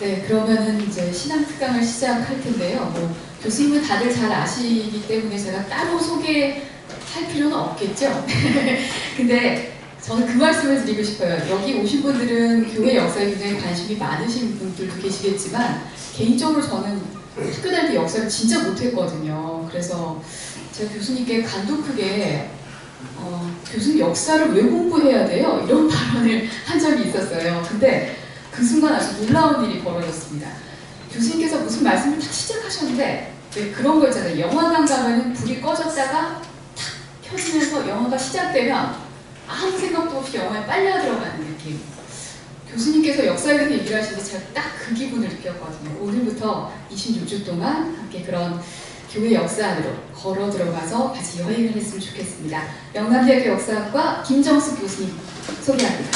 네, 그러면은 이제 신앙 특강을 시작할 텐데요. 뭐 교수님은 다들 잘 아시기 때문에 제가 따로 소개할 필요는 없겠죠. 근데 저는 그 말씀을 드리고 싶어요. 여기 오신 분들은 교회 역사에 굉장히 관심이 많으신 분들도 계시겠지만 개인적으로 저는 학교 다닐 때 역사를 진짜 못했거든요. 그래서 제가 교수님께 간도 크게 교수님 역사를 왜 공부해야 돼요? 이런 발언을 한 적이 있었어요. 근데 그 순간 아주 놀라운 일이 벌어졌습니다. 교수님께서 무슨 말씀을 딱 시작하셨는데 왜 그런 거 있잖아요. 영화관 가면은 불이 꺼졌다가 탁 켜지면서 영화가 시작되면 아무 생각도 없이 영화에 빨려 들어가는 느낌. 교수님께서 역사에 대해서 얘기를 하시는데 제가 딱 그 기분을 느꼈거든요. 오늘부터 26주 동안 함께 그런 교회 역사 안으로 걸어 들어가서 같이 여행을 했으면 좋겠습니다. 영남대학교 역사학과 김정숙 교수님 소개합니다.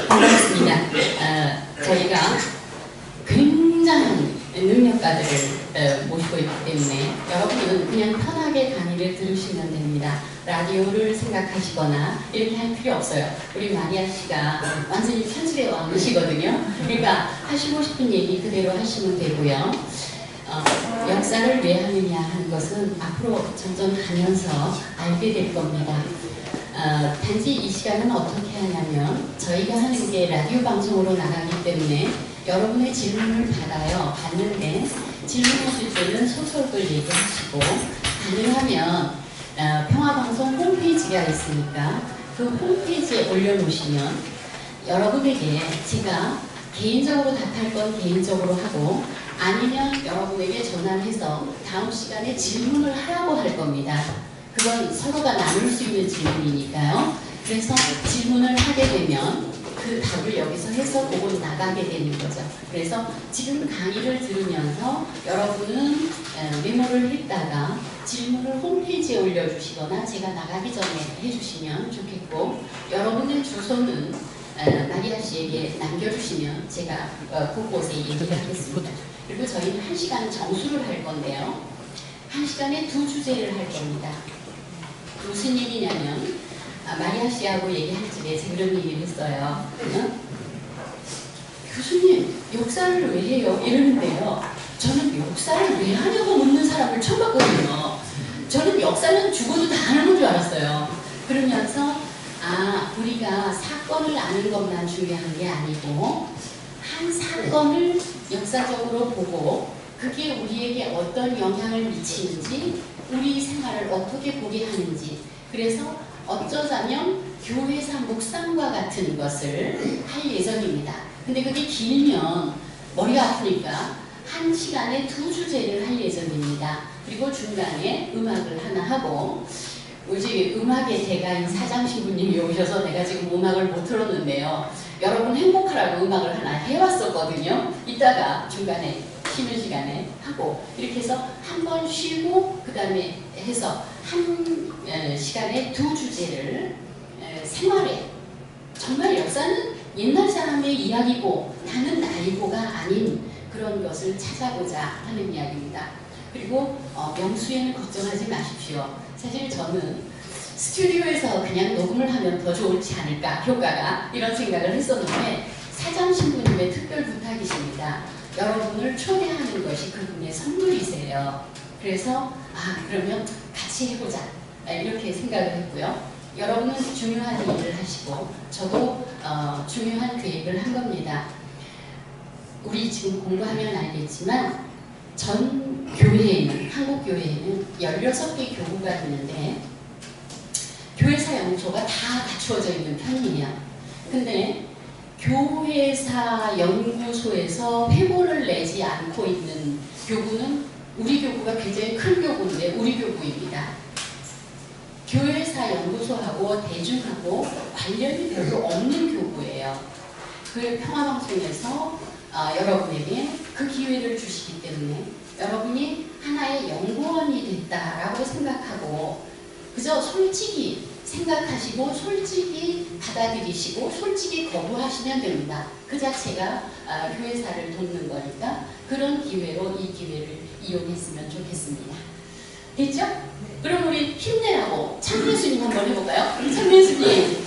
반갑습니다. 저희가 굉장한 능력가들을 모시고 있기 때문에 여러분은 그냥 편하게 강의를 들으시면 됩니다. 라디오를 생각하시거나 이렇게 할 필요 없어요. 우리 마리아 씨가 완전히 편집의 왕이시거든요. 그러니까 하시고 싶은 얘기 그대로 하시면 되고요. 역사를 왜 하느냐 하는 것은 앞으로 점점 가면서 알게 될 겁니다. 단지 이 시간은 어떻게 하냐면 저희가 하는 게 라디오 방송으로 나가기 때문에 여러분의 질문을 받는데 질문하실 때는 소설글 얘기하시고 가능하면 평화방송 홈페이지가 있으니까 그 홈페이지에 올려놓으시면 여러분에게 제가 개인적으로 답할 건 개인적으로 하고 아니면 여러분에게 전화를 해서 다음 시간에 질문을 하라고 할 겁니다. 그건 서로가 나눌 수 있는 질문이니까요. 그래서 질문을 하게 되면 그 답을 여기서 해서 보고 나가게 되는 거죠. 그래서 지금 강의를 들으면서 여러분은 메모를 했다가 질문을 홈페이지에 올려주시거나 제가 나가기 전에 해주시면 좋겠고 여러분의 주소는 마리아 씨에게 남겨주시면 제가 그곳에 얘기하겠습니다. 그리고 저희는 1시간 정수를 할 건데요. 1시간에 2주제를 할 겁니다. 무슨 얘기냐면 마리아 씨하고 얘기할 적에 제가 그런 얘기를 했어요. 교수님 역사를 왜 해요? 이러는데요. 저는 역사를 왜 하냐고 묻는 사람을 처음 봤거든요. 저는 역사는 죽어도 다 하는 줄 알았어요. 그러면서 우리가 사건을 아는 것만 중요한 게 아니고 한 사건을 역사적으로 보고 그게 우리에게 어떤 영향을 미치는지 우리 생활을 어떻게 보게 하는지 그래서 어쩌자면 교회사 묵상과 같은 것을 할 예정입니다. 근데 그게 길면 머리가 아프니까 1시간에 2주제를 할 예정입니다. 그리고 중간에 음악을 하나 하고 우리 음악의 대가인 사장 신부님이 오셔서 내가 지금 음악을 못 틀었는데요. 여러분 행복하라고 음악을 하나 해왔었거든요. 이따가 중간에 쉬는 시간에 하고 이렇게 해서 한 번 쉬고 그 다음에 해서 한 시간에 2주제를 생활에 정말 역사는 옛날 사람의 이야기고 나는 나이고가 아닌 그런 것을 찾아보자 하는 이야기입니다. 그리고 명수에는 걱정하지 마십시오. 사실 저는 스튜디오에서 그냥 녹음을 하면 더 좋지 않을까 효과가 이런 생각을 했었는데 사장 신부님의 특별 부탁이십니다. 여러분을 초대하는 것이 그분의 선물이세요. 그래서 그러면 같이 해보자 이렇게 생각을 했고요. 여러분은 중요한 일을 하시고 저도 중요한 계획을 한 겁니다. 우리 지금 공부하면 알겠지만 전 교회에는 한국 교회에는 16개 교구가 있는데 교회사 연구소가 다 갖추어져 있는 편이에요. 근데 교회사 연구소에서 회보를 내지 않고 있는 교구는 우리 교구가 굉장히 큰 교구인데 우리 교구입니다. 교회사 연구소하고 대중하고 관련이 별로 없는 교구예요. 그 평화방송에서 여러분에게 그 기회를 주시기 때문에 여러분이 하나의 연구원이 됐다라고 생각하고 그저 솔직히 생각하시고 솔직히 받아들이시고 솔직히 거부하시면 됩니다. 그 자체가 교회사를 돕는 거니까 그런 기회로 이 기회를 이용했으면 좋겠습니다. 됐죠? 그럼 우리 힘내라고 창예수님 한번 해볼까요? 창예수님.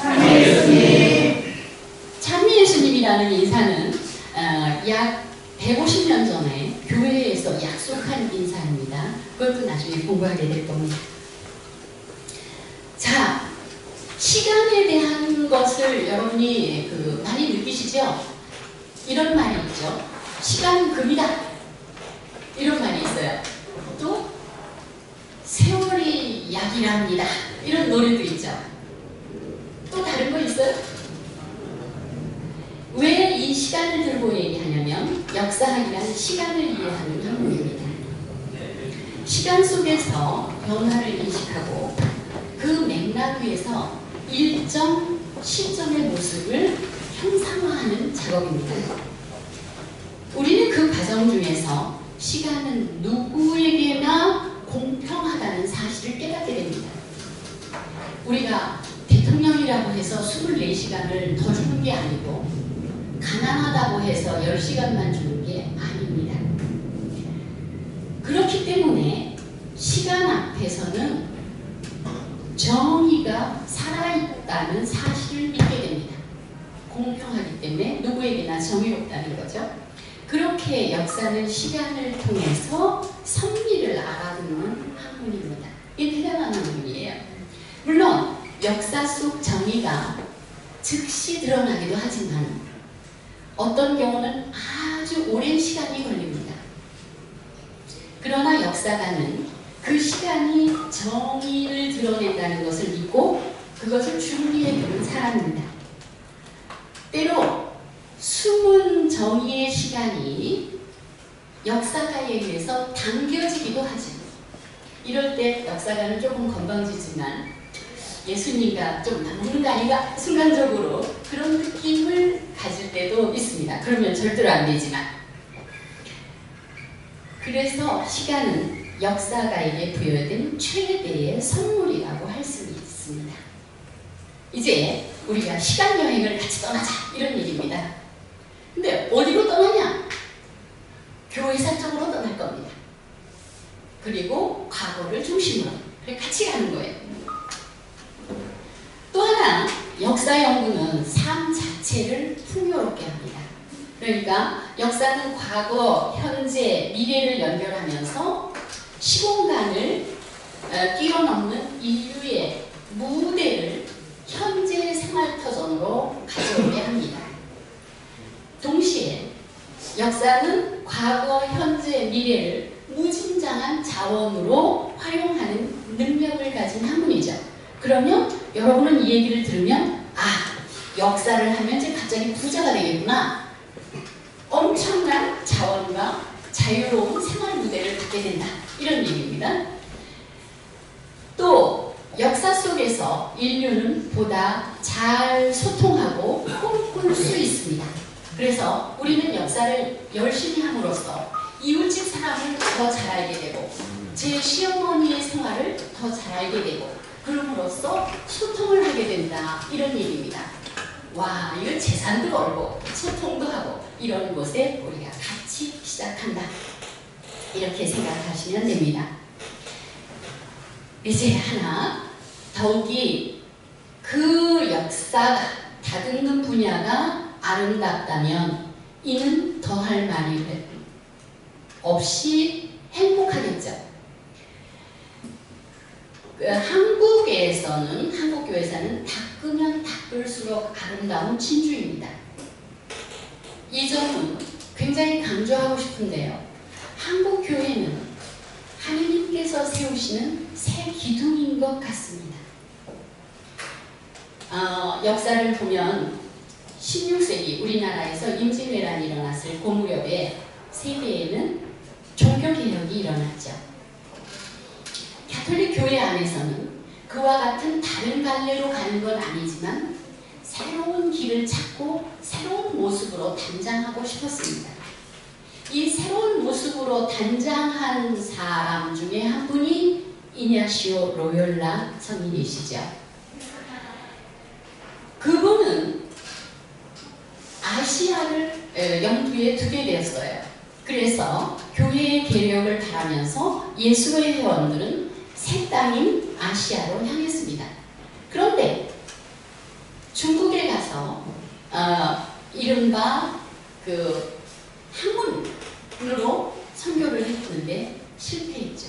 성령이라는 인사는 약 150년 전에 교회에서 약속한 인사입니다. 그것도 나중에 공부하게 될 겁니다. 자, 시간에 대한 것을 여러분이 많이 느끼시죠? 이런 말이 있죠. 시간은 금이다. 이런 말이 있어요. 또 세월이 약이랍니다. 이런 노래도 있죠. 또 다른 거 있어요? 왜 이 시간을 들고 얘기하냐면 역사학이란 시간을 이해하는 학문입니다. 시간 속에서 변화를 인식하고 그 맥락 위에서 일정 시점의 모습을 형상화하는 작업입니다. 우리는 그 과정 중에서 시간은 누구에게나 공평하다는 사실을 깨닫게 됩니다. 우리가 대통령이라고 해서 24시간을 더 주는 게 아니고 가난하다고 해서 10시간만 주는 게 아닙니다. 그렇기 때문에 시간 앞에서는 정의가 살아있다는 사실을 믿게 됩니다. 공평하기 때문에 누구에게나 정의롭다는 거죠. 그렇게 역사는 시간을 통해서 섭리를 알아듣는 학문입니다. 이게 대단한 학문이에요. 물론 역사 속 정의가 즉시 드러나기도 하지만 어떤 경우는 아주 오랜 시간이 걸립니다. 그러나 역사가는 그 시간이 정의를 드러낸다는 것을 믿고 그것을 준비해보는 사람입니다. 때로 숨은 정의의 시간이 역사가에 의해서 당겨지기도 하죠. 이럴 때 역사가는 조금 건방지지만 예수님과 좀 맞는 거 아닌가? 순간적으로 그런 느낌을 가질 때도 있습니다. 그러면 절대로 안 되지만. 그래서 시간은 역사가에게 부여된 최대의 선물이라고 할 수 있습니다. 이제 우리가 시간 여행을 같이 떠나자 이런 얘기입니다. 근데 어디로 떠나냐? 교회사 쪽으로 떠날 겁니다. 그리고 과거를 중심으로 같이 가는 거예요. 또 하나, 역사 연구는 삶 자체를 풍요롭게 합니다. 그러니까 역사는 과거, 현재, 미래를 연결하면서 시공간을 뛰어넘는 인류의 무대를 현재 생활터전으로 가져오게 합니다. 동시에 역사는 과거, 현재, 미래를 무진장한 자원으로 활용하는 능력을 가진 학문이죠. 그러면 여러분은 이 얘기를 들으면 역사를 하면 이제 갑자기 부자가 되겠구나. 엄청난 자원과 자유로운 생활 무대를 갖게 된다. 이런 얘기입니다. 또 역사 속에서 인류는 보다 잘 소통하고 꿈꿀 수 있습니다. 그래서 우리는 역사를 열심히 함으로써 이웃집 사람을 더 잘 알게 되고 제 시어머니의 생활을 더 잘 알게 되고 그럼으로써 소통을 하게 된다. 이런 얘기입니다. 와, 이거 재산도 벌고 소통도 하고 이런 곳에 우리가 같이 시작한다. 이렇게 생각하시면 됩니다. 이제 하나 더욱이 그 역사가 다듬는 분야가 아름답다면 이는 더할 말이 없이 행복하겠죠. 한국 교회사는 닦으면 닦을수록 아름다운 진주입니다. 이 점은 굉장히 강조하고 싶은데요. 한국 교회는 하느님께서 세우시는 새 기둥인 것 같습니다. 역사를 보면 16세기 우리나라에서 임진왜란이 일어났을 그 무렵에 세계에는 종교개혁이 일어났죠. 가톨릭 교회 안에서는 그와 같은 다른 갈래로 가는 건 아니지만 새로운 길을 찾고 새로운 모습으로 단장하고 싶었습니다. 이 새로운 모습으로 단장한 사람 중에 한 분이 이냐시오 로욜라 성인이시죠. 그분은 아시아를 영토에 두게 되었어요. 그래서 교회의 개혁을 바라면서 예수의 회원들은 새 땅인 아시아로 향했습니다. 그런데 중국에 가서 이른바 그 학문으로 선교를 했는데 실패했죠.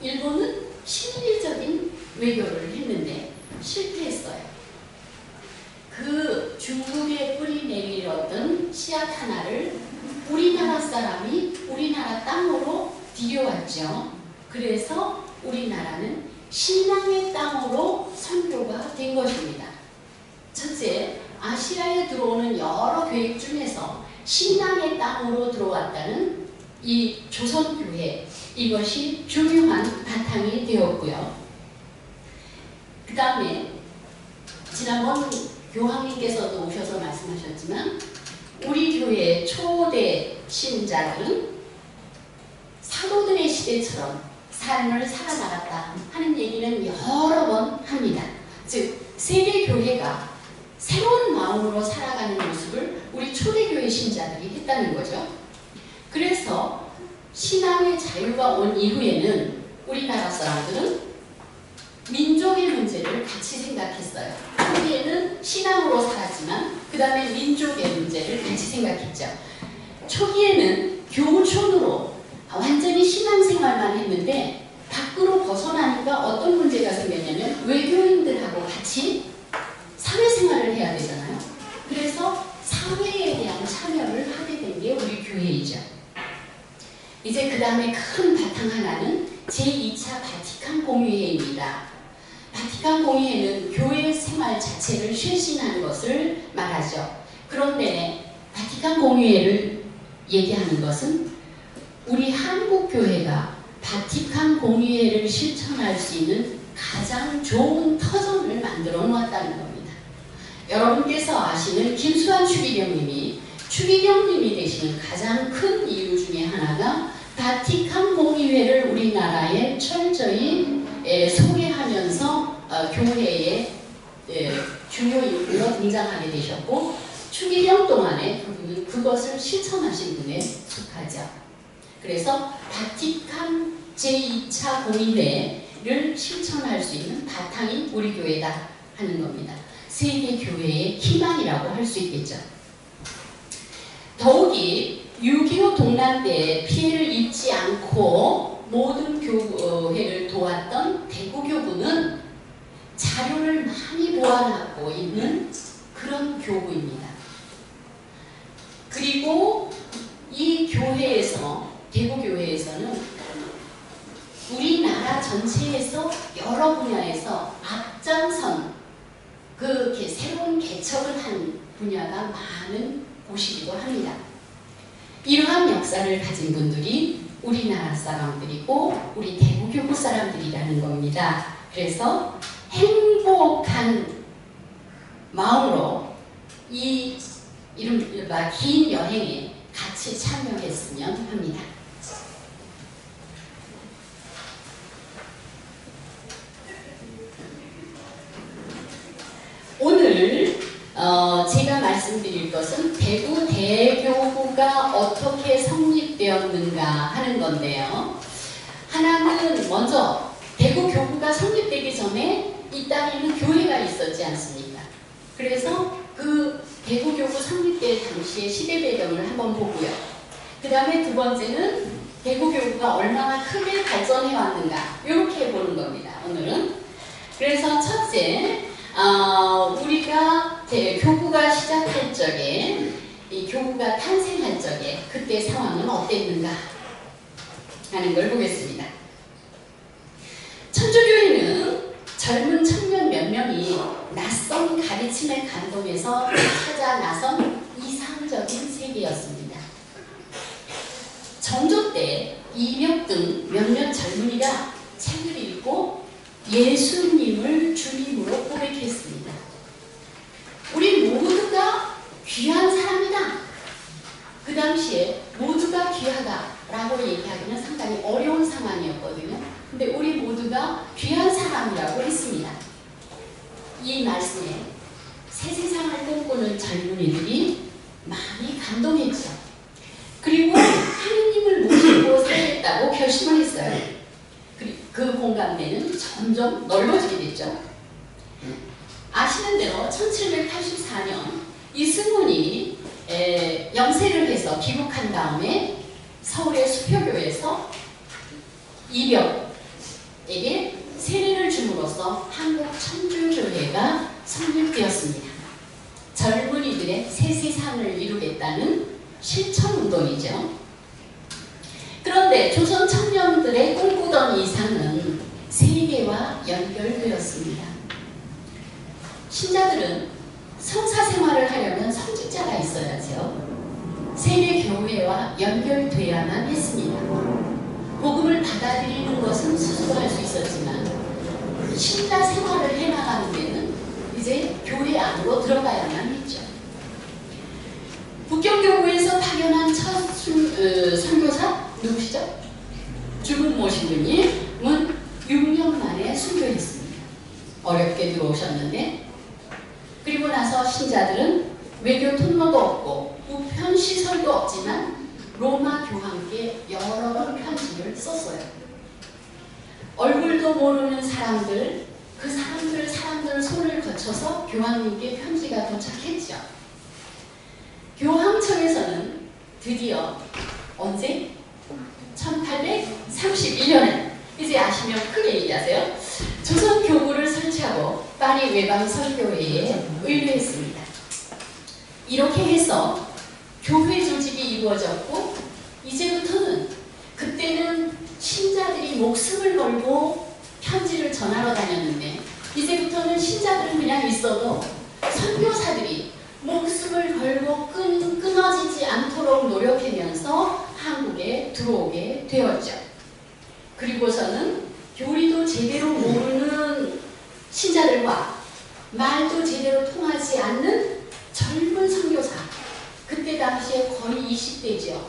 일본은 실질적인 외교를 했는데 실패했어요. 그 중국에 뿌리 내밀었던 씨앗 하나를 우리나라 사람이 우리나라 땅으로 들여왔죠. 그래서 우리나라는 신앙의 땅으로 선교가 된 것입니다. 첫째, 아시아에 들어오는 여러 교회 중에서 신앙의 땅으로 들어왔다는 이 조선교회, 이것이 중요한 바탕이 되었고요. 그 다음에 지난번 교황님께서도 오셔서 말씀하셨지만 우리 교회의 초대 신자들은 사도들의 시대처럼 삶을 살아나갔다 하는 얘기는 여러 번 합니다. 즉 세계교회가 새로운 마음으로 살아가는 모습을 우리 초대교회 신자들이 했다는 거죠. 그래서 신앙의 자유가 온 이후에는 우리나라 사람들은 민족의 문제를 같이 생각했어요. 초기에는 신앙으로 살았지만 그 다음에 민족의 문제를 같이 생각했죠. 초기에는 교촌으로 완전히 신앙생활만 했는데 밖으로 벗어나니까 어떤 문제가 생겼냐면 외교인들하고 같이 사회생활을 해야 되잖아요. 그래서 사회에 대한 참여를 하게 된 게 우리 교회이죠. 이제 그 다음에 큰 바탕 하나는 제2차 바티칸 공의회입니다. 바티칸 공의회는 교회 생활 자체를 쇄신하는 것을 말하죠. 그런데 바티칸 공의회를 얘기하는 것은 우리 한국 교회가 바티칸 공의회를 실천할 수 있는 가장 좋은 터전을 만들어 놓았다는 겁니다. 여러분께서 아시는 김수환 추기경님이 되시는 가장 큰 이유 중에 하나가 바티칸 공의회를 우리나라에 철저히 소개하면서 교회의 중요 인물로 등장하게 되셨고 추기경 동안에 그분은 그것을 실천하신 분에 속하죠. 그래서 바티칸 제2차 공의회를 실천할 수 있는 바탕이 우리 교회다 하는 겁니다. 세계 교회의 희망이라고 할 수 있겠죠. 더욱이 6.25 동란 때 피해를 입지 않고 모든 교회를 도왔던 대구교구는 자료를 많이 모아놨고 있는 그런 교구입니다. 그리고 이 교회에서, 대구교회에서는 우리나라 전체에서 여러 분야에서 앞장선 그렇게 새로운 개척을 한 분야가 많은 곳이기도 합니다. 이러한 역사를 가진 분들이 우리나라 사람들이고 우리 대구교구 사람들이라는 겁니다. 그래서 행복한 마음으로 이 이른바 긴 여행에 같이 참여했으면 합니다. 오늘 제가 말씀드릴 것은 대구 대교구가 어떻게 성립되었는가 하는 건데요. 하나는 먼저 대구 교구가 성립되기 전에 이 땅에는 교회가 있었지 않습니까? 그래서 그 대구 교구 성립될 당시의 시대 배경을 한번 보고요. 그 다음에 두 번째는 대구 교구가 얼마나 크게 발전해 왔는가 이렇게 보는 겁니다. 오늘은. 그래서 첫째, 우리가 교구가 시작할 적에, 이 교구가 탄생할 적에 그때 상황은 어땠는가 하는 걸 보겠습니다. 천주교회는 젊은 청년 몇 명이 낯선 가르침에 감동해서 찾아 나선 이상적인 세계였습니다. 정조 때 이명 등 몇몇 젊은이가 책을 읽고 예수님을 주님으로 고백했습니다. 우리 모두가 귀한 사람이다. 그 당시에 모두가 귀하다라고 얘기하기는 상당히 어려운 상황이었거든요. 근데 우리 모두가 귀한 사람이라고 했습니다. 이 말씀에 새 세상을 꿈꾸는 젊은이들이 많이 감동했죠. 그리고 하느님을 모시고 살겠다고 결심을 했어요. 그 공감대는 점점 넓어지게 됐죠. 아시는 대로 1784년 이승훈이 그분이 영세를 해서 귀국한 다음에 서울의 수표교에서 이벽에게 세례를 줌으로써 한국 천주교회가 성립되었습니다. 젊은이들의 새 세상을 이루겠다는 실천운동이죠. 그런데 조선 청년들의 꿈꾸던 이상은 세계와 연결되었습니다. 신자들은 성사 생활을 하려면 성직자가 있어야죠. 세계 교회와 연결돼야만 했습니다. 복음을 받아들이는 것은 스스로 할 수 있었지만 신자 생활을 해나가는 데는 이제 교회 안으로 들어가야만 했죠. 북경교구에서 파견한 첫 선교사 누구시죠? 죽은 모신분님은 6년 만에 순교했습니다. 어렵게 들어오셨는데, 그리고 나서 신자들은 외교 통로도 없고 우편 시설도 없지만 로마 교황께 여러 번 편지를 썼어요. 얼굴도 모르는 사람들, 그 사람들 손을 거쳐서 교황님께 편지가 도착했죠. 교황청에서는 드디어 언제? 1831년에 이제 아시면 크게 얘기하세요. 조선 교구를 설치하고 파리 외방 선교회에 의뢰했습니다. 이렇게 해서 교회 조직이 이루어졌고, 이제부터는, 그때는 신자들이 목숨을 걸고 편지를 전하러 다녔는데, 이제부터는 신자들은 그냥 있어도 선교사들이 목숨을 걸고 끊어지지 않도록 노력하면서 한국에 들어오게 되었죠. 그리고서는 교리도 제대로 모르는 신자들과 말도 제대로 통하지 않는 젊은 선교사, 그때 당시에 거의 20대죠.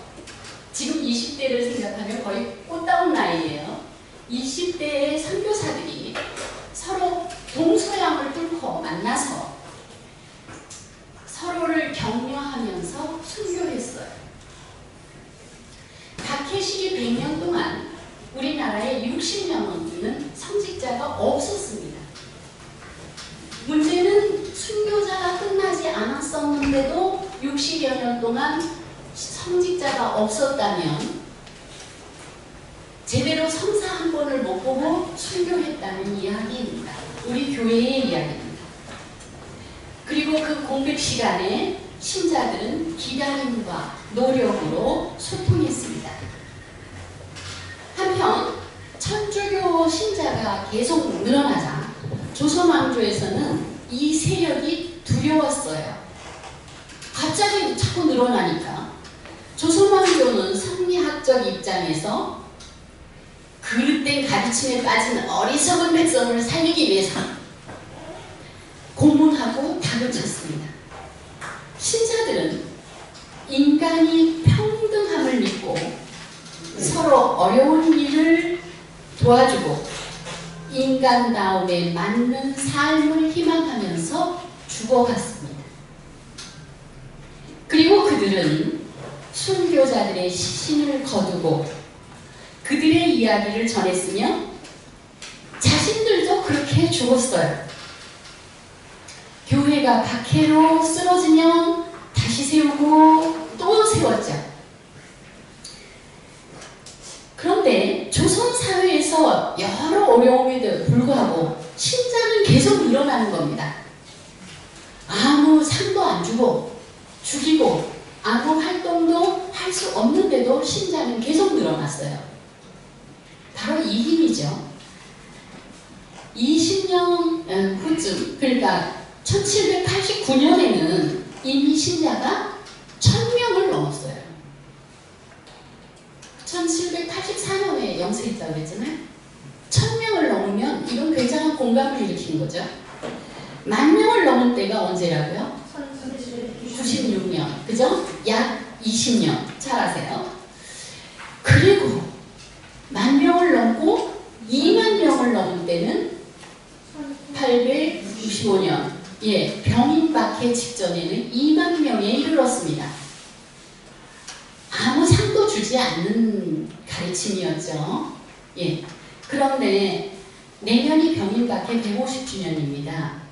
지금 20대를 생각하면 거의 꽃다운 나이예요. 20대의 선교사들이 서로 동서양을 뚫고 만나서 서로를 격려하면서 순교했어요. 박해시기 100년 동안 우리나라에 60명은 성직자가 없었습니다. 문제는 순교자가 끝나지 않았었는데도 60여 년 동안 성직자가 없었다면 제대로 성사 한 번을 못 보고 순교했다는 이야기입니다. 우리 교회의 이야기입니다. 그리고 그 공백 시간에 신자들은 기다림과 노력으로 소통했습니다. 한편 천주교 신자가 계속 늘어나자 조선왕조에서는 이 세력이 두려웠어요. 갑자기 자꾸 늘어나니까 조선왕조는 성리학적 입장에서 그릇된 가르침에 빠진 어리석은 백성을 살리기 위해서 고문하고 다그쳤습니다. 신자들은 인간이 평등함을 믿고 서로 어려운 일을 도와주고 인간다움에 맞는 삶을 희망하면서 죽어갔습니다. 그리고 그들은 순교자들의 시신을 거두고 그들의 이야기를 전했으며 자신들도 그렇게 죽었어요. 교회가 박해로 쓰러지면 다시 세우고 또 세웠죠. 그런데 조선 사회에서 여러 어려움에도 불구하고 신자는 계속 늘어나는 겁니다. 아무 상도 안 주고 죽이고 아무 활동도 할 수 없는데도 신자는 계속 늘어났어요. 바로 이 힘이죠. 20년 후쯤, 그러니까 1789년에는 이미 신자가 1000명을 넘었어요. 1784년에 영세했다고 그랬잖아요. 1000명을 넘으면 이건 굉장한 공감을 일으킨 거죠. 10,000명을 넘은 때가 언제라고요? 96년. 그죠? 약 20년. 잘 아세요. 그리고 10,000명을 넘고 20,000명을 넘은 때는 865년. 예, 병인 박해 직전에는 20,000명에 이르렀습니다. 아무 상도 주지 않는 가르침이었죠. 예. 그런데 내년이 병인 박해 150주년입니다.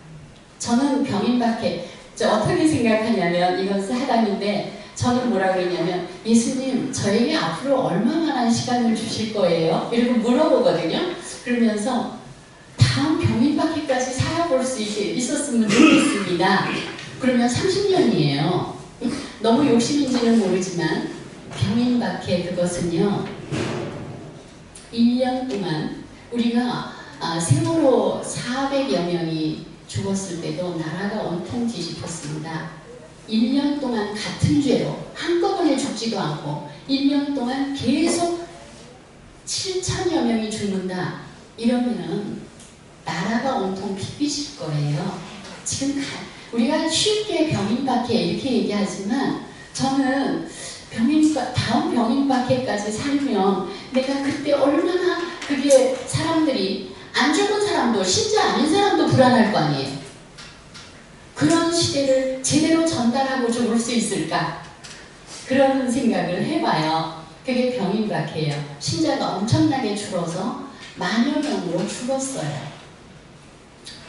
저는 병인 박해 저 어떻게 생각하냐면 이건 사담인데 저는 뭐라 그러냐면 예수님 저에게 앞으로 얼마만한 시간을 주실 거예요? 이러고 물어보거든요. 그러면서 다음 병인박해까지 살아볼 수 있었으면 좋겠습니다. 그러면 30년이에요. 너무 욕심인지는 모르지만 병인박해 그것은요 1년 동안 우리가 세월호 400여 명이 죽었을 때도 나라가 온통 뒤집혔습니다. 1년 동안 같은 죄로 한꺼번에 죽지도 않고 1년 동안 계속 7천여 명이 죽는다. 이러면은 나라가 온통 피비실 거예요. 지금 우리가 쉽게 병인박해 이렇게 얘기하지만 저는 다음 병인박해까지 살면 내가 그때 얼마나 그게 사람들이 안 죽은 사람도 신자 아닌 사람도 불안할 거 아니에요. 그런 시대를 제대로 전달하고 죽을 수 있을까? 그런 생각을 해봐요. 그게 병인박해예요. 신자가 엄청나게 줄어서 10,000여 명으로 죽었어요.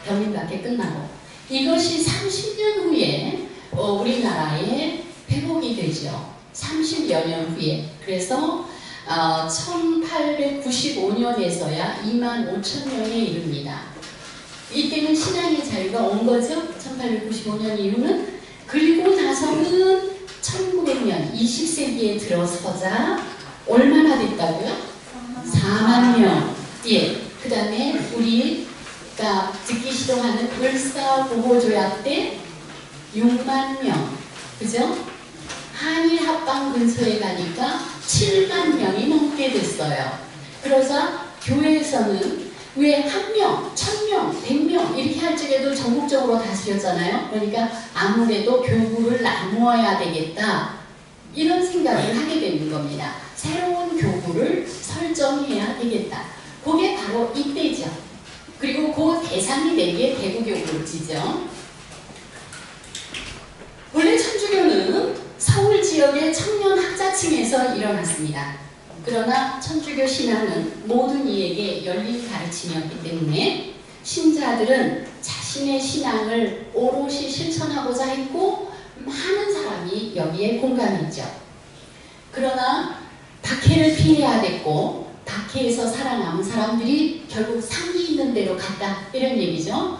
병인박해 끝나고 이것이 30년 후에 우리나라에 회복이 되죠. 30여 년 후에. 그래서 1895년에서야 25,000명에 이릅니다. 이때는 신앙의 자유가 온 거죠. 1895년 이후는. 그리고 나서는 1900년 20세기에 들어서자 얼마나 됐다고요? 4만 명. 예. 그 다음에 우리가 듣기 싫어하는 을사보호조약 때 6만 명. 그죠? 한일 합방 근처에 가니까 7만 명이 넘게 됐어요. 그러자 교회에서는 왜 1명, 1000명, 100명 이렇게 할 적에도 전국적으로 다스렸잖아요. 그러니까 아무래도 교구를 나누어야 되겠다. 이런 생각을 하게 되는 겁니다. 새로운 교구를 설정해야 되겠다. 그게 바로 이때죠. 그리고 그 대상이 된 게 대구교구지죠. 원래 천주교는 서울 지역의 청년 학자층에서 일어났습니다. 그러나 천주교 신앙은 모든 이에게 열린 가르침이었기 때문에 신자들은 자신의 신앙을 오롯이 실천하고자 했고 많은 사람이 여기에 공감했죠. 그러나 박해를 피해야 됐고 박해에서 살아남은 사람들이 결국 상기 있는 데로 갔다 이런 얘기죠.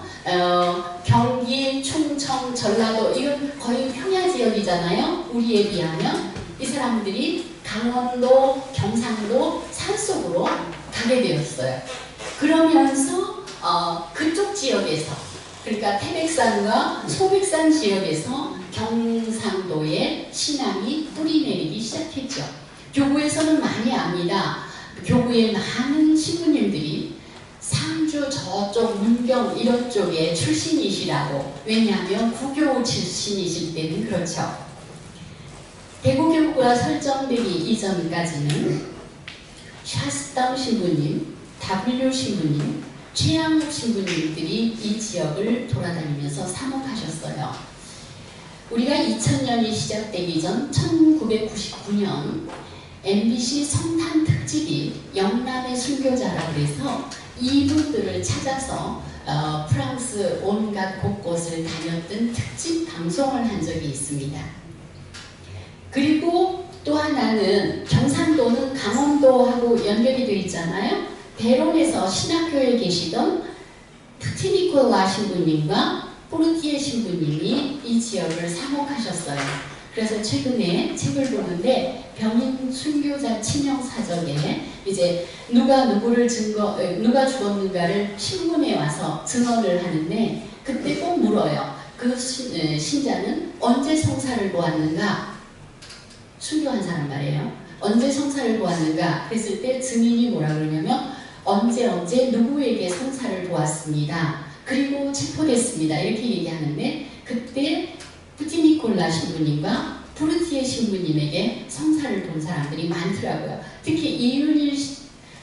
경기, 충청, 전라도 이건 거의 평야 지역이잖아요. 우리에 비하면 이 사람들이 강원도, 경상도 산속으로 가게 되었어요. 그러면서 그쪽 지역에서 그러니까 태백산과 소백산 지역에서 경상도에 신앙이 뿌리내리기 시작했죠. 교구에서는 많이 압니다. 교구의 많은 신부님들이 상주 저쪽 문경 이런 쪽에 출신이시라고. 왜냐하면 구교 출신이실 때는 그렇죠. 대구교구가 설정되기 이전까지는 샤스당 신부님, W 신부님, 최양욱 신부님들이 이 지역을 돌아다니면서 사목하셨어요. 우리가 2000년이 시작되기 전 1999년 MBC 성탄 특집이 영남의 순교자라고 해서 이분들을 찾아서 프랑스 온갖 곳곳을 다녔던 특집 방송을 한 적이 있습니다. 그리고 또 하나는 경상도는 강원도하고 연결이 되어 있잖아요. 대론에서 신학교에 계시던 푸티니콜라 신부님과 포르티에 신부님이 이 지역을 사목하셨어요. 그래서 최근에 책을 보는데 병인 순교자 친형 사적에 이제 누가 누가 죽었는가를 신문에 와서 증언을 하는데 그때 꼭 물어요. 그 신자는 언제 성사를 보았는가? 순교한 사람 말이에요. 언제 성사를 보았는가? 그랬을 때 증인이 뭐라 그러냐면 언제 누구에게 성사를 보았습니다. 그리고 체포됐습니다. 이렇게 얘기하는데 그때 푸티니콜라 신부님과 포르티에 신부님에게 성사를 본 사람들이 많더라고요. 특히 이윤일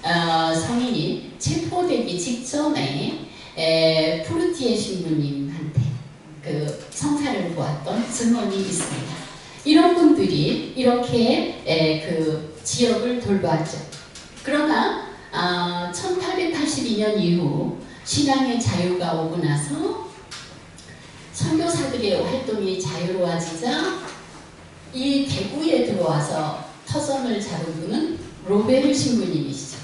성인이 체포되기 직전에 포르티에 신부님한테 그 성사를 보았던 증언이 있습니다. 이런 분들이 이렇게 그 지역을 돌보았죠. 그러나 1882년 이후 신앙의 자유가 오고 나서 선교사들의 활동이 자유로워지자 이 대구에 들어와서 터전을 잡은 분은 로베르 신부님이시죠.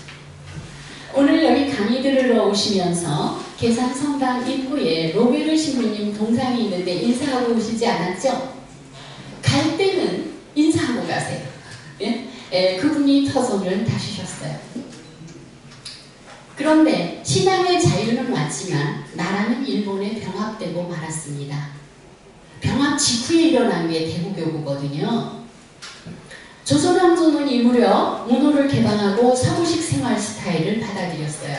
오늘 여기 강의 들으러 오시면서 계산성당 입구에 로베르 신부님 동상이 있는데 인사하고 오시지 않았죠? 갈 때는 인사하고 가세요. 예? 그분이 터전을 다시셨어요. 그런데 신앙의 자유는 왔지만 나라는 일본에 병합되고 말았습니다. 병합 직후에 일어난 게 대구교구거든요. 조선왕조는 이 무렵 문호를 개방하고 사무식 생활 스타일을 받아들였어요.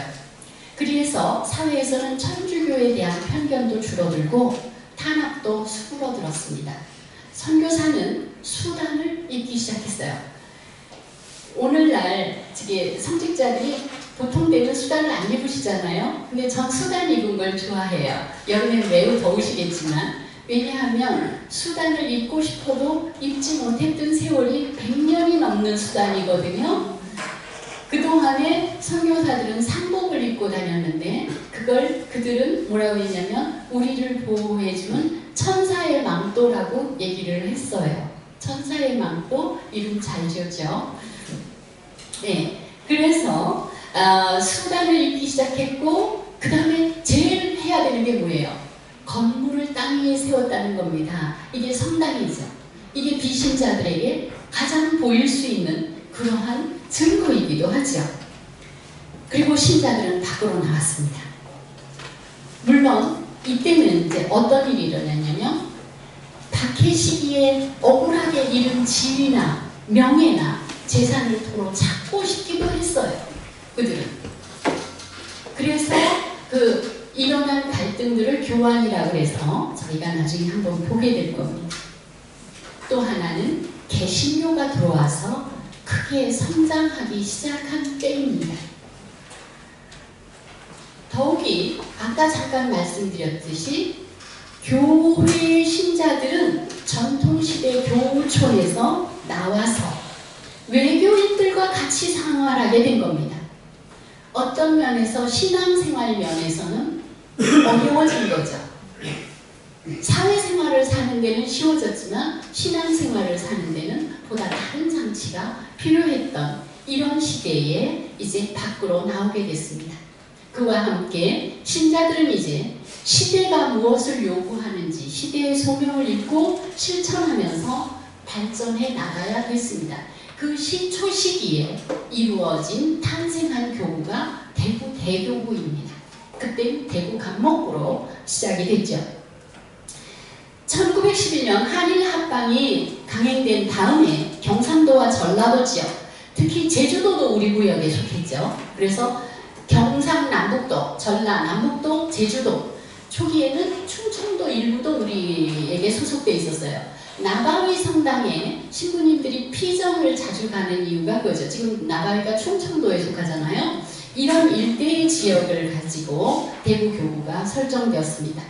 그래서 사회에서는 천주교에 대한 편견도 줄어들고 탄압도 수그러들었습니다. 선교사는 수단을 입기 시작했어요. 오늘날 성직자들이 보통 때는 수단을 안 입으시잖아요. 근데 전 수단 입은 걸 좋아해요. 여름엔 매우 더우시겠지만 왜냐하면 수단을 입고 싶어도 입지 못했던 세월이 100년이 넘는 수단이거든요. 그동안에 선교사들은 상복을 입고 다녔는데 그걸 그들은 뭐라고 했냐면 우리를 보호해주는 천사의 망토라고 얘기를 했어요. 천사의 망토 이름 잘 지었죠. 네, 그래서 수단을 입기 시작했고 그 다음에 제일 해야 되는 게 뭐예요? 건물을 땅 위에 세웠다는 겁니다. 이게 성당이죠. 이게 비신자들에게 가장 보일 수 있는 그러한 증거이기도 하죠. 그리고 신자들은 밖으로 나왔습니다. 물론 이때는 이제 어떤 일이 일어났냐면 박해 시기에 억울하게 잃은 지위나 명예나 재산을 도로 찾고 싶기도 했어요. 그들은. 그래서 일어난 갈등들을 교환이라고 해서 저희가 나중에 한번 보게 될 겁니다. 또 하나는 개신교가 들어와서 크게 성장하기 시작한 때입니다. 더욱이 아까 잠깐 말씀드렸듯이 교회 신자들은 전통시대 교우촌에서 나와서 외교인들과 같이 생활하게 된 겁니다. 어떤 면에서 신앙생활 면에서는 어려워진 거죠. 사회생활을 사는 데는 쉬워졌지만 신앙생활을 사는 데는 보다 다른 장치가 필요했던 이런 시대에 이제 밖으로 나오게 됐습니다. 그와 함께 신자들은 이제 시대가 무엇을 요구하는지 시대의 소명을 읽고 실천하면서 발전해 나가야 됐습니다. 그 초시기에 이루어진 탄생한 교구가 대구 대교구입니다. 그때 대구 강목구로 시작이 됐죠. 1911년 한일 합방이 강행된 다음에 경상도와 전라도 지역, 특히 제주도도 우리 구역에 속했죠. 그래서 경상남북도, 전라남북도, 제주도 초기에는 충청도 일부도 우리에게 소속돼 있었어요. 나바위 성당에 신부님들이 피정을 자주 가는 이유가 그거죠. 지금 나바위가 충청도에 속하잖아요. 이런 일대의 지역을 가지고 대구 교구가 설정되었습니다.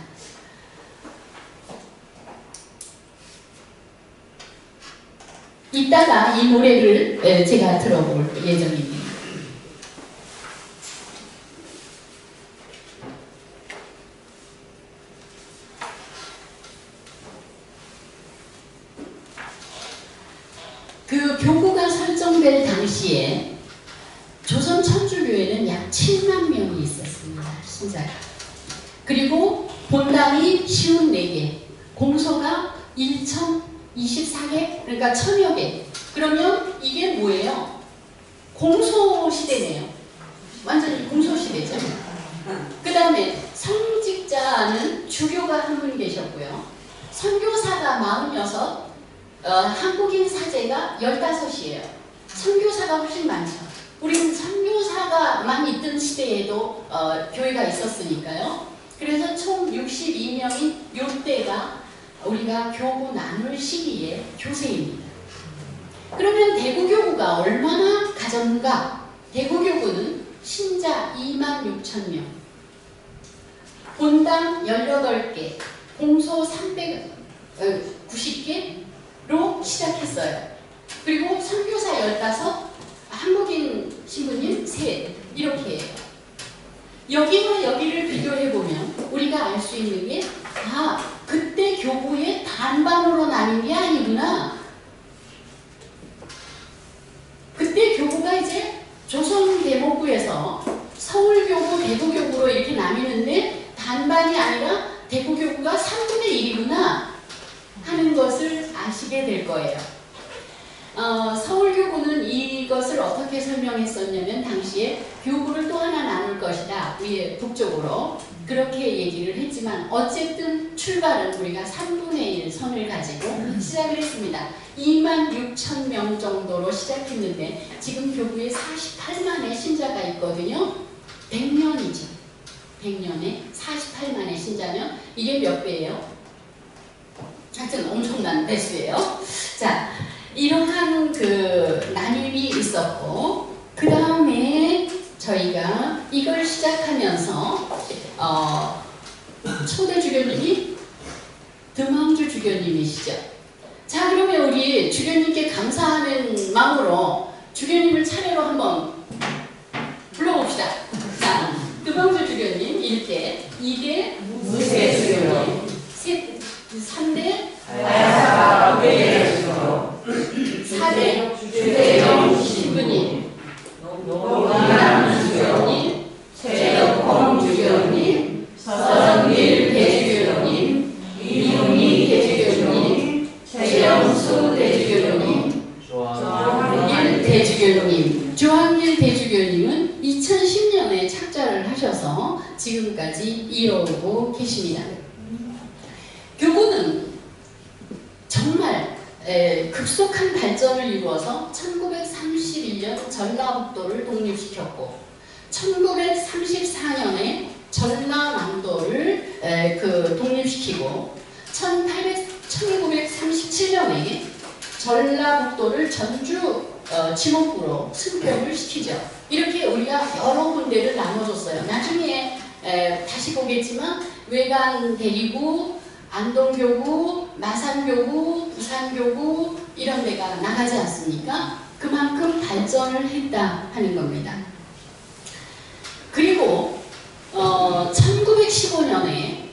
이따가 이 노래를 제가 들어볼 예정입니다. 그 교구가 설정될 당시에 조선 천주교회는 약 7만 명이 있었습니다. 신자가. 그리고 본당이 54개, 공소가 1024개, 그러니까 1000여 개. 그러면 이게 뭐예요? 공소 시대네요. 완전히 공소 시대죠. 그 다음에 성직자는 주교가 한 분 계셨고요. 선교사가 46, 한국인 사제가 15이에요. 선교사가 훨씬 많죠. 우리는 선교사가만 있던 시대에도 교회가 있었으니까요. 그래서 총 62명인 요때가 우리가 교구 나눌 시기의 교세입니다. 그러면 대구교구가 얼마나 가졌는가? 대구교구는 신자 26,000명, 본당 18개, 공소 390개로 시작했어요. 그리고 선교사 15, 한국인 신부님 3, 이렇게 해요. 여기와 여기를 비교해보면 우리가 알 수 있는 게 그때 교구의 반반으로 나뉜 게 아니구나. 그때 교구가 이제 조선대목구에서 서울교구, 대구교구로 이렇게 나뉘는데 반반이 아니라 대구교구가 3분의 1이구나 하는 것을 아시게 될 거예요. 서울교구는 이것을 어떻게 설명했었냐면 당시에 교구를 또 하나 나눌 것이다. 위에 북쪽으로 그렇게 얘기를 했지만 어쨌든 출발은 우리가 3분의 1 선을 가지고 시작을 했습니다. 26,000명 정도로 시작했는데 지금 교구에 48만의 신자가 있거든요. 100년이죠. 100년에 48만의 신자면 이게 몇 배예요? 하여튼 엄청난 배수예요. 자, 이러한 그 나눔이 있었고 그 다음에 저희가 이걸 시작하면서 초대 주교님이 드망주 주교님이시죠. 자, 그러면 우리 주교님께 감사하는 마음으로 주교님을 차례로 한번 불러봅시다. 자, 드망주 주교님 1대, 2대 무세 주교님, 3대 4대 주대영 신부님, 노남 주교님, 최영범 주교님, 서정길 대주교님, 이용희 대주교님, 최영수 대주교님, 조항일 대주교님. 조항일 대주교님은 2010년에 착자를 하셔서 지금까지 이어오고 계십니다. 교구는 정말 급속한 발전을 이루어서 1931년 전라북도를 독립시켰고 1934년에 전라남도를 독립시키고 1937년에 전라북도를 전주 지목구로 승격을 시키죠. 이렇게 우리가 여러 군데를 나눠줬어요. 나중에 다시 보겠지만 외관 대리구, 안동교구, 마산교구, 부산교구 이런 데가 나가지 않습니까? 그만큼 발전을 했다 하는 겁니다. 그리고 1915년에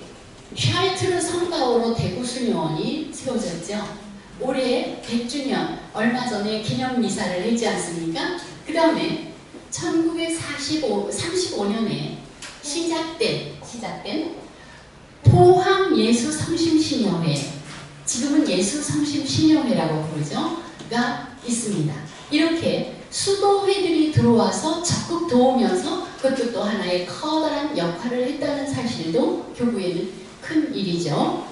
샤르트르 성가오로 대구 수녀원이 세워졌죠. 올해 100주년 얼마 전에 기념미사를 했지 않습니까? 그 다음에 1935년에 시작된 포항 예수성심신여회, 지금은 예수성심신여회라고 부르죠,가 있습니다. 이렇게 수도회들이 들어와서 적극 도우면서 그것도 또 하나의 커다란 역할을 했다는 사실도 교구에는 큰 일이죠.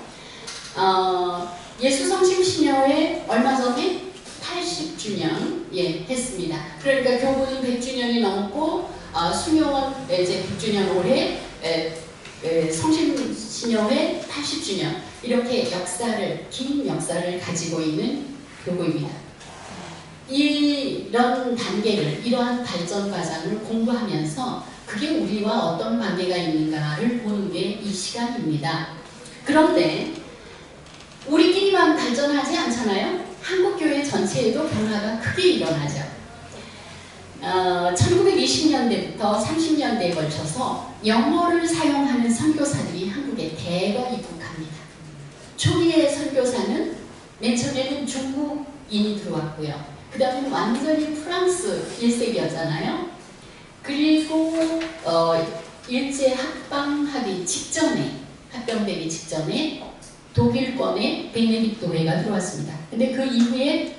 예수성심신여회 얼마 전에 80주년 했습니다. 그러니까 교구는 100주년이 넘고 수녀원 이제 100주년 올해 성심신여회 80주년 이렇게 긴 역사를 가지고 있는 교구입니다. 이런 단계를, 이러한 발전 과정을 공부하면서 그게 우리와 어떤 관계가 있는가를 보는 게 이 시간입니다. 그런데 우리끼리만 발전하지 않잖아요. 한국교회 전체에도 변화가 크게 일어나죠. 1920년대부터 30년대에 걸쳐서 영어를 사용하는 선교사들이 한국에 대거 입국합니다. 초기의 선교사는 맨 처음에는 중국인이 들어왔고요. 그 다음에 완전히 프랑스 1세기였잖아요. 그리고 일제 합병되기 직전에 독일권의 베네딕토회가 들어왔습니다. 근데 그 이후에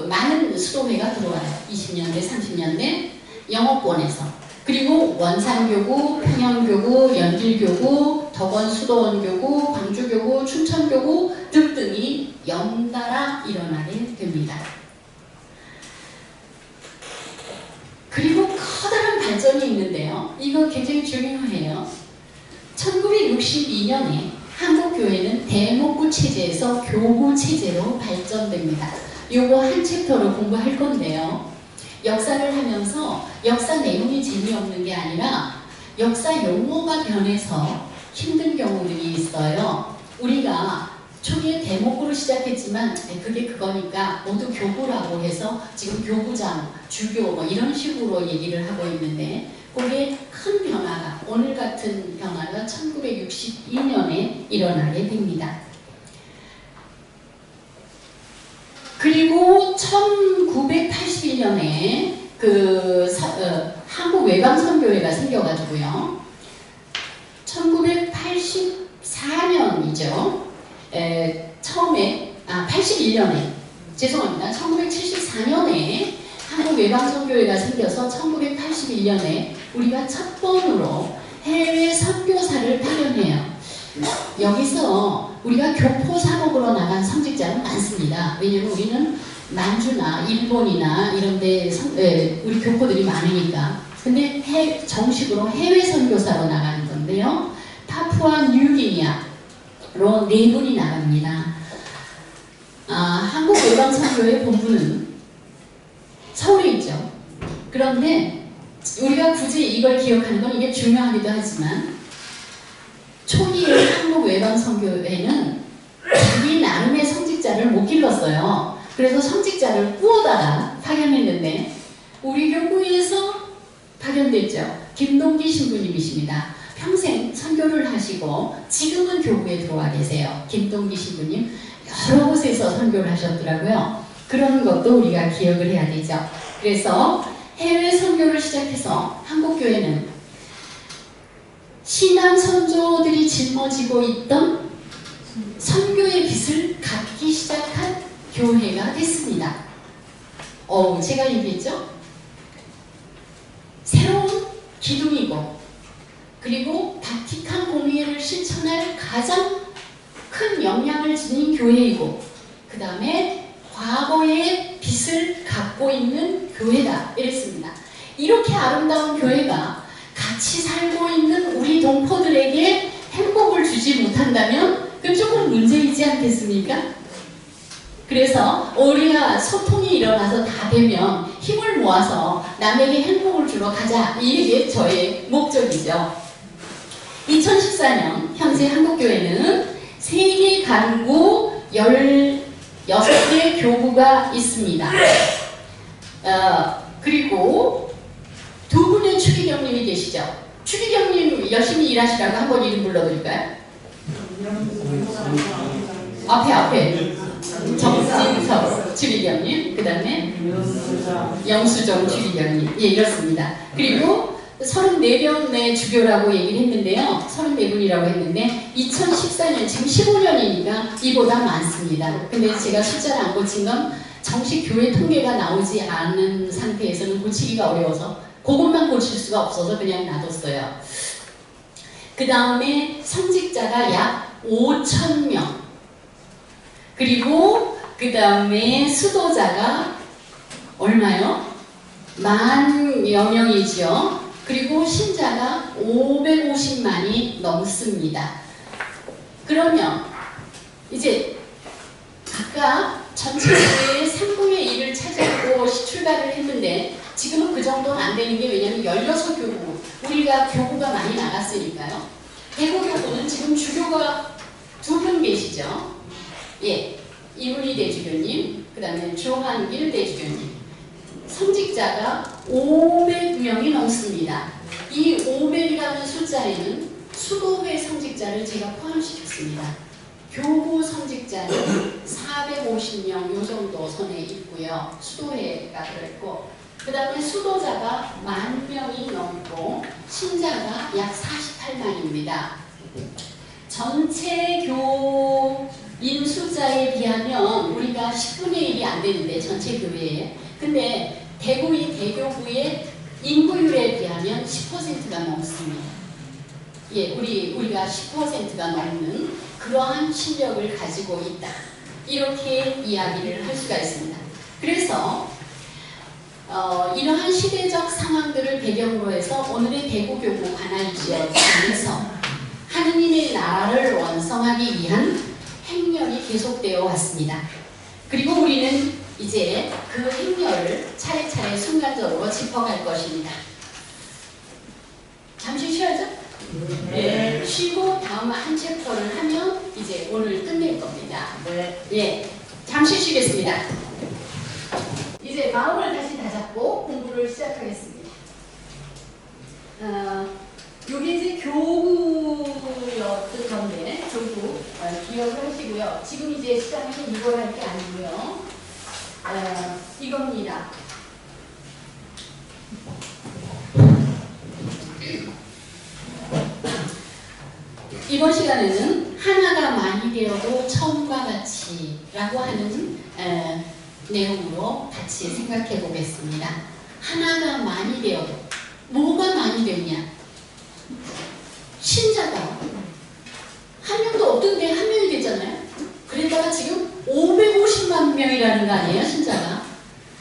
많은 수도회가 들어와요. 20년대, 30년대 영어권에서. 그리고 원산교구, 평양교구, 연길교구, 덕원수도원교구, 광주교구, 춘천교구 등등이 연달아 일어나게 됩니다. 그리고 커다란 발전이 있는데요. 이거 굉장히 중요해요. 1962년에 한국교회는 대목구 체제에서 교구 체제로 발전됩니다. 요거 한 챕터로 공부할 건데요. 역사를 하면서 역사 내용이 재미없는 게 아니라 역사 용어가 변해서 힘든 경우들이 있어요. 우리가 초기에 대목구로 시작했지만 그게 그거니까 모두 교구라고 해서 지금 교구장, 주교 뭐 이런 식으로 얘기를 하고 있는데 그게 큰 변화가, 오늘 같은 변화가 1962년에 일어나게 됩니다. 그리고 1981년에 한국 외방선교회가 생겨가지고요. 1984년이죠. 처음에 81년에 죄송합니다. 1974년에 한국 외방선교회가 생겨서 1981년에 우리가 첫 번으로 해외 선교사를 파견해요. 여기서 우리가 교포 사목으로 나간 선직자는 많습니다. 왜냐면 우리는 만주나 일본이나 이런 데 우리 교포들이 많으니까. 근데 정식으로 해외 선교사로 나가는 건데요. 파푸아 뉴기니아로 4분이 나갑니다. 한국 외방선교회 본부는 서울에 있죠. 그런데 우리가 굳이 이걸 기억하는 건 이게 중요하기도 하지만 초기에 한국 외방선교회는 자기 나름의 성직자를 못 길렀어요. 그래서 성직자를 꾸어다가 파견했는데 우리 교구에서 파견됐죠. 김동기 신부님이십니다. 평생 선교를 하시고 지금은 교구에 들어와 계세요. 김동기 신부님 여러 곳에서 선교를 하셨더라고요. 그런 것도 우리가 기억을 해야 되죠. 그래서 해외 선교를 시작해서 한국교회는 신앙 선조들이 짊어지고 있던 선교의 빛을 갖기 시작한 교회가 됐습니다. 제가 얘기했죠? 새로운 기둥이고 그리고 바티칸 공의회를 실천할 가장 큰 영향을 지닌 교회이고 그 다음에 과거의 빛을 갖고 있는 교회다 이랬습니다. 이렇게 아름다운 교회가 같이 살고 있는 우리 동포들에게 행복을 주지 못한다면 그건 조금 문제이지 않겠습니까? 그래서 우리가 소통이 일어나서 다 되면 힘을 모아서 남에게 행복을 주러 가자. 이게 저의 목적이죠. 2014년 현재 한국교회는 세계 간구 16개 교구가 있습니다. 그리고 두 분의 추기경님이 계시죠. 추기경님 열심히 일하시라고 한번 이름 불러드릴까요? 앞에 정진석 추기경님, 그 다음에 영수정 추기경님. 예, 이렇습니다. 그리고 34명의 주교라고 얘기를 했는데요. 34분이라고 했는데 2014년, 지금 15년이니까 이보다 많습니다. 근데 제가 숫자를 안 고친 건 정식 교회 통계가 나오지 않은 상태에서는 고치기가 어려워서 그것만 고칠 수가 없어서 그냥 놔뒀어요. 그 다음에 선직자가 약 5,000명. 그리고 그 다음에 수도자가 얼마요? 10,000여 명이죠. 그리고 신자가 550만이 넘습니다. 그러면 이제 아까 전체 교회의 3분의 1을 차지하고 출발을 했는데 지금은 그 정도는 안 되는 게 왜냐면 16교구 우리가 교구가 많이 나갔으니까요. 대구교구는 지금 주교가 2분 계시죠. 예, 이문희 대주교님, 그 다음에 조한길 대주교님. 성직자가 500명이 넘습니다. 이 500이라는 숫자에는 수도회 성직자를 제가 포함시켰습니다. 교구 성직자는 450명 요 정도 선에 있고요. 수도회가 들어있고 그 다음에 수도자가 10,000명이 넘고 신자가 약 48만입니다. 전체 교인 숫자에 비하면 우리가 10분의 1이 안 되는데 전체 교회에 근데 대교구의 인구율에 비하면 10%가 넘습니다. 예, 우리가 10%가 넘는 그러한 실력을 가지고 있다. 이렇게 이야기를 할 수가 있습니다. 그래서 이러한 시대적 상황들을 배경으로 해서 오늘의 대구교구 관할 지역에서 하느님의 나라를 완성하기 위한 행렬이 계속되어 왔습니다. 그리고 우리는 이제 그 행렬을 차례차례 순간적으로 짚어갈 것입니다. 잠시 쉬어야죠? 네. 쉬고 다음 한 챕터를 하면 이제 오늘 끝낼 겁니다. 네. 예, 잠시 쉬겠습니다. 이제 마음을 다시 다잡고 공부를 시작하겠습니다. 요게 이제 교구였던 건데, 교구 기억을 하시고요. 지금 이제 시장에는 이걸 할 게 아니고요. 이겁니다. 이번 시간에는 하나가 많이 되어도 처음과 같이라고 하는 내용으로 같이 생각해 보겠습니다. 하나가 많이 되어도 뭐가 많이 되냐? 신자가 한 명도 없던데 한 명이 됐잖아요. 그러다가 지금 550만 명이라는 거 아니에요, 신자가?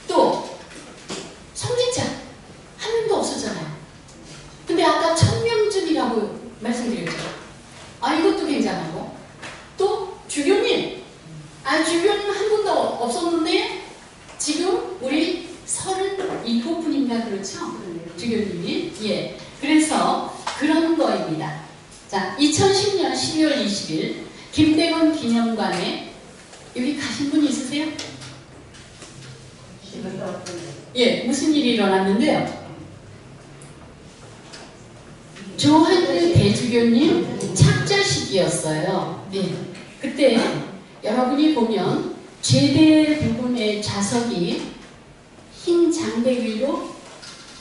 또 성직자 한 명도 없었잖아요. 근데 아까 1000명쯤이라고 말씀드렸죠. 이것도 굉장하고, 또 주교님, 주교님 한 분도 없었는데 지금 우리 37분인가 그렇죠? 주교님이. 예. 그래서 그런 거입니다. 자, 2010년 12월 20일 김대건 기념관에 여기 가신 분 있으세요? 예, 무슨 일이 일어났는데요? 조한규 대주교님 착자식이었어요. 네. 그때 여러분이 보면 제대 부분의 자석이 흰 장대 위로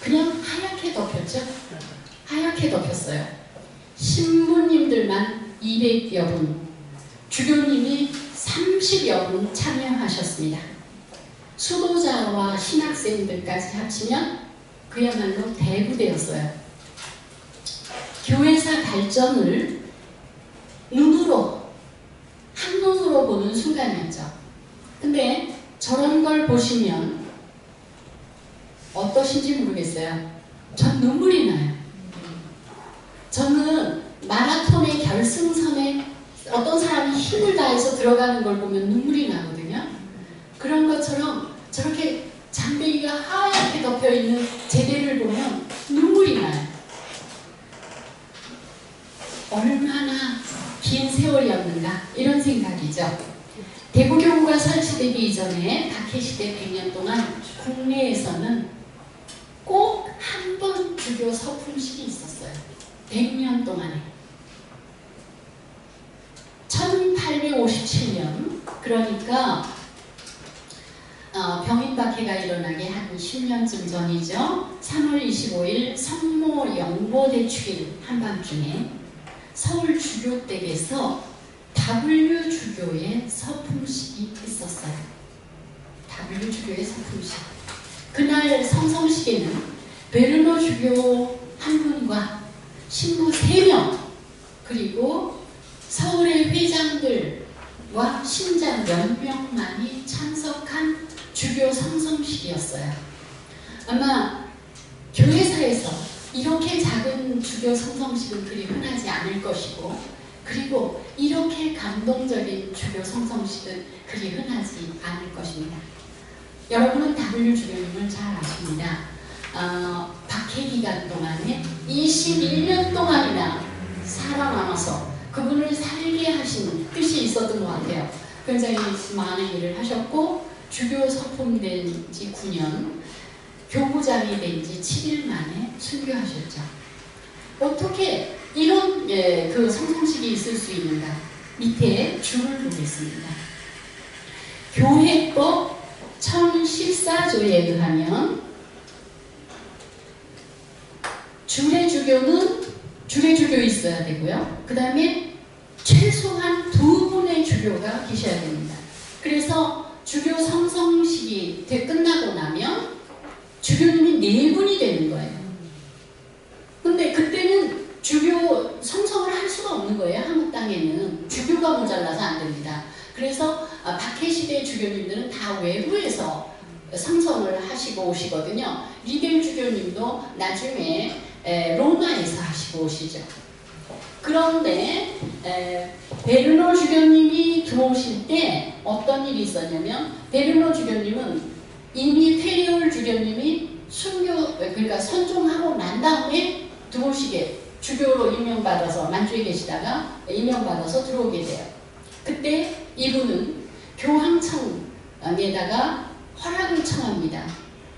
그냥 하얗게 덮였죠? 하얗게 덮였어요. 신부님들만 200여 분, 주교님이 30여 분 참여하셨습니다. 수도자와 신학생들까지 합치면 그야말로 대부대였어요. 교회사 발전을 한눈으로 보는 순간이었죠. 근데 저런 걸 보시면 어떠신지 모르겠어요. 전 눈물이 나요. 저는 마라톤의 결승선에 어떤 사람이 힘을 다해서 들어가는 걸 보면 눈물이 나거든요. 그런 것처럼 저렇게 장대기가 하얗게 덮여있는 제대를 보면 눈물이 나요. 얼마나 긴 세월이었는가 이런 생각이죠. 대구교구가 설치되기 이전에 박해시대 100년 동안 국내에서는 꼭 한 번 주교 서품식이 있었어요. 100년 동안에. 1857년, 그러니까 병인박해가 일어나기 한 10년쯤 전이죠. 3월 25일 성모 영보대축일 한밤중에 서울 주교댁에서 W 주교의 서품식이 있었어요. W 주교의 서품식. 그날 성성식에는 베르노 주교 한 분과 신부 3명, 그리고 서울의 회장들과 신자 몇 명만이 참석한 주교 성성식이었어요. 아마 교회사에서 이렇게 작은 주교 성성식은 그리 흔하지 않을 것이고, 그리고 이렇게 감동적인 주교 성성식은 그리 흔하지 않을 것입니다. 여러분은 W 주교님을 잘 아십니다. 박해 기간 동안에 21년 동안이나 살아남아서 그분을 살게 하신 뜻이 있었던 것 같아요. 굉장히 많은 일을 하셨고, 주교 서품된 지 9년, 교부장이 된 지 7일 만에 순교하셨죠. 어떻게 이런 그 성성식이 있을 수 있는가? 밑에 줄을 보겠습니다. 교회법 1014조에 의하면 주례주교 있어야 되고요. 그 다음에 최소한 2분의 주교가 계셔야 됩니다. 그래서 주교 성성식이 끝나고 나면 주교님이 4분이 되는 거예요. 근데 그때는 주교 성성을 할 수가 없는 거예요. 한국 땅에는 주교가 모자라서 안 됩니다. 그래서 박해시대 주교님들은 다 외부에서 성성을 하시고 오시거든요. 리벨 주교님도 나중에 로마에서 하시고 오시죠. 그런데 베르노 주교님이 들어오실 때 어떤 일이 있었냐면, 베르노 주교님은 이미 페리올 주교님이 그러니까 선종하고 난 다음에 들어오시게 주교로 임명받아서 만주에 계시다가 임명받아서 들어오게 돼요. 그때 이분은 교황청에다가 허락을 청합니다.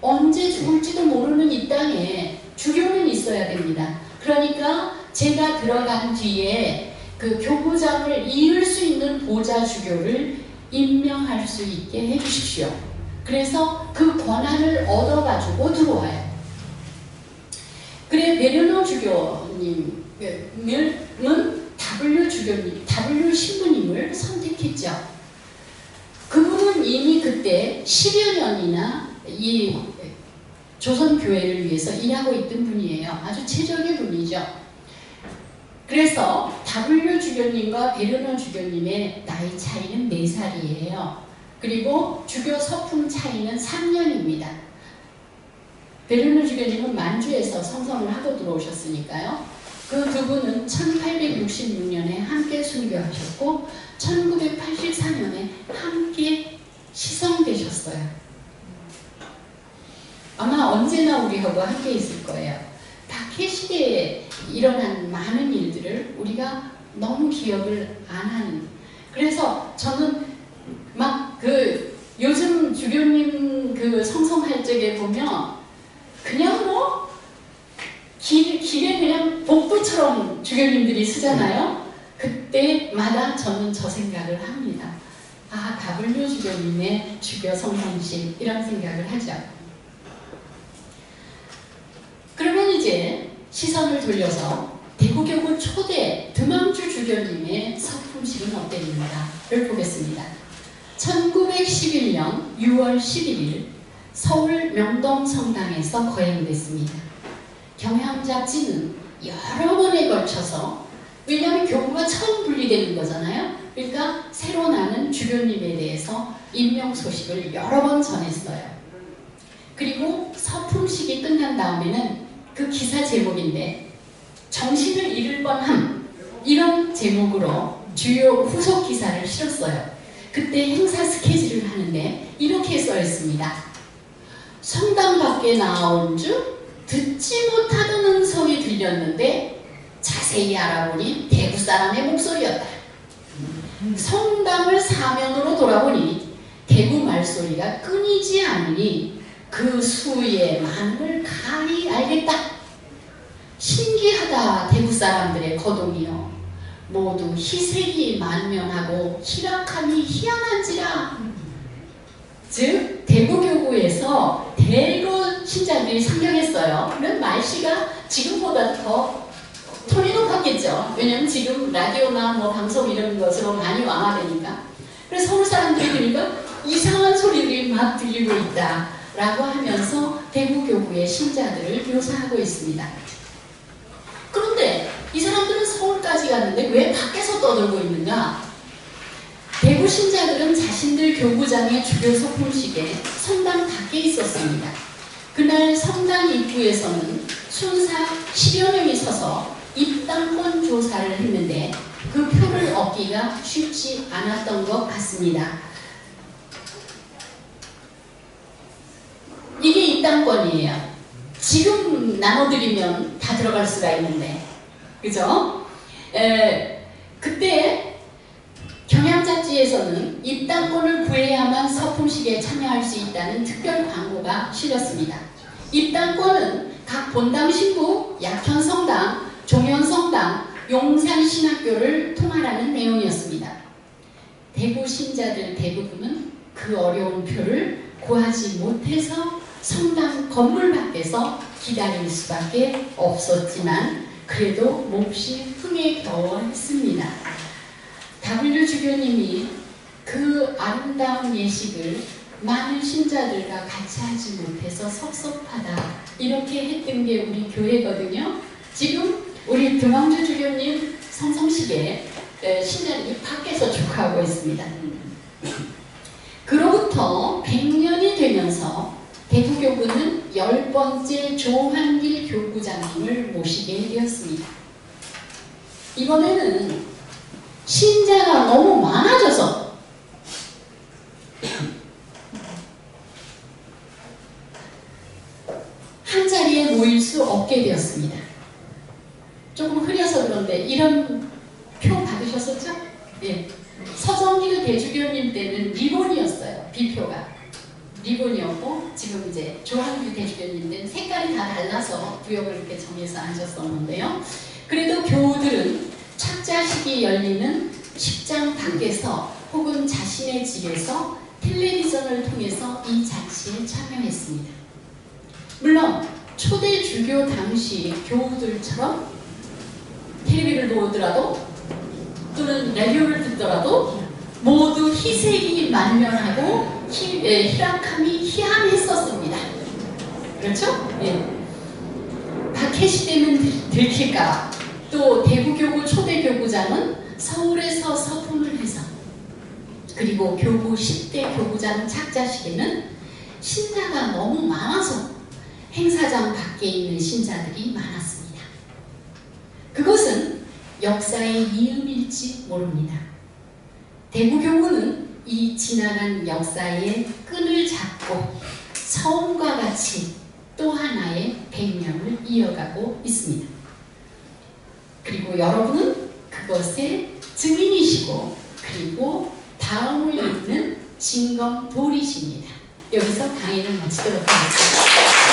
언제 죽을지도 모르는 이 땅에 주교는 있어야 됩니다. 그러니까 제가 들어간 뒤에 그 교구장을 이을 수 있는 보좌 주교를 임명할 수 있게 해주십시오. 그래서 그 권한을 얻어가지고 들어와요. 그래 베르너 주교님은 W 신부님을 선택했죠. 그분은 이미 그때 10여 년이나 이 조선교회를 위해서 일하고 있던 분이에요. 아주 최적의 분이죠. 그래서 W 주교님과 베르너 주교님의 나이 차이는 4살이에요. 그리고 주교 서품 차이는 3년입니다. 베르너 주교님은 만주에서 성성을 하고 들어오셨으니까요. 그 두 분은 1866년에 함께 순교하셨고 1984년에 함께 시성되셨어요. 아마 언제나 우리하고 함께 있을 거예요. 박해 시대에 일어난 많은 일들을 우리가 너무 기억을 안 하는. 그래서 저는 막 그 요즘 주교님 그 성성할 적에 보면 그냥 뭐 길에 그냥 복도처럼 주교님들이 쓰잖아요. 그때마다 저는 저 생각을 합니다. 아, W 주교님의 주교 성성식 이런 생각을 하죠. 그러면 이제 시선을 돌려서 대구교구 초대 드망주 주교님의 서품식은 어땠는가를 보겠습니다. 1911년 6월 11일 서울 명동성당에서 거행됐습니다. 경향잡지는 여러 번에 걸쳐서, 왜냐하면 교구가 처음 분리되는 거잖아요. 그러니까 새로 나는 주교님에 대해서 임명 소식을 여러 번 전했어요. 그리고 서품식이 끝난 다음에는 그 기사 제목인데 정신을 잃을 뻔함 이런 제목으로 주요 후속 기사를 실었어요. 그때 행사 스케줄을 하는데 이렇게 써 있습니다. 성당 밖에 나온 중 듣지 못하던 음성이 들렸는데 자세히 알아보니 대구 사람의 목소리였다. 성당을 사면으로 돌아보니 대구 말소리가 끊이지 않으니 그 수의 많음을 가히 알겠다. 신기하다 대구 사람들의 거동이여. 모두 희색이 만면하고 희락함이 희한한지라. 즉 대구교구에서 대거 신자들이 상경했어요. 그런 말씨가 지금보다 더 톤이 높았겠죠. 왜냐면 지금 라디오나 뭐 방송 이런 것으로 많이 완화되니까. 그래서 서울 사람들이 들으니까 이상한 소리들이 막 들리고 있다 라고 하면서 대구교구의 신자들을 묘사하고 있습니다. 그런데 이 사람들은 서울까지 갔는데 왜 밖에서 떠들고 있는가? 대구 신자들은 자신들 교구장의 주교 서품식에 성당 밖에 있었습니다. 그날 성당 입구에서는 순사 10여 명이 서서 입당권 조사를 했는데 그 표를 얻기가 쉽지 않았던 것 같습니다. 이게 입당권이에요. 지금 나눠드리면 다 들어갈 수가 있는데, 그죠? 그때 경향잡지에서는 입당권을 구해야만 서품식에 참여할 수 있다는 특별 광고가 실렸습니다. 입당권은 각 본당 신부, 약현성당, 종현성당, 용산신학교를 통할하는 내용이었습니다. 대구 신자들 대부분은 그 어려운 표를 구하지 못해서 성당 건물 밖에서 기다릴 수밖에 없었지만 그래도 몹시 흥에 겨워했습니다. W 주교님이 그 아름다운 예식을 많은 신자들과 같이 하지 못해서 섭섭하다 이렇게 했던 게 우리 교회거든요. 지금 우리 드망주 주교님 성성식에 신자들이 밖에서 축하하고 있습니다. 그로부터 100년이 되면서 대구교구는 10번째 조한길 교구장님을 모시게 되었습니다. 이번에는 신자가 너무 많아져서 한 자리에 모일 수 없게 되었습니다. 조금 흐려서 그런데 이런 표 받으셨었죠? 예. 서정길 대주교님 때는 리본이었어요. 비표가. 리본이었고 지금 이제 조한규 대주교님들은 색깔이 다 달라서 구역을 이렇게 정해서 앉았었는데요. 그래도 교우들은 착자식이 열리는 십장 밖에서 혹은 자신의 집에서 텔레비전을 통해서 이 잔치에 참여했습니다. 물론 초대 주교 당시 교우들처럼 텔레비를 보더라도 또는 라디오를 듣더라도 모두 희색이 만면하고 희락함이 희한했었습니다. 그렇죠? 예. 박해시되면 들킬까. 또 대구교구 초대교구장은 서울에서 서품을 해서 그리고 교구 10대 교구장 착자식에는 신자가 너무 많아서 행사장 밖에 있는 신자들이 많았습니다. 그것은 역사의 미음일지 모릅니다. 대구교구는 이 지나간 역사의 끈을 잡고 처음과 같이 또 하나의 백년을 이어가고 있습니다. 그리고 여러분은 그것의 증인이시고 그리고 다음을 잇는 징검돌이십니다. 여기서 강의를 마치도록 하겠습니다.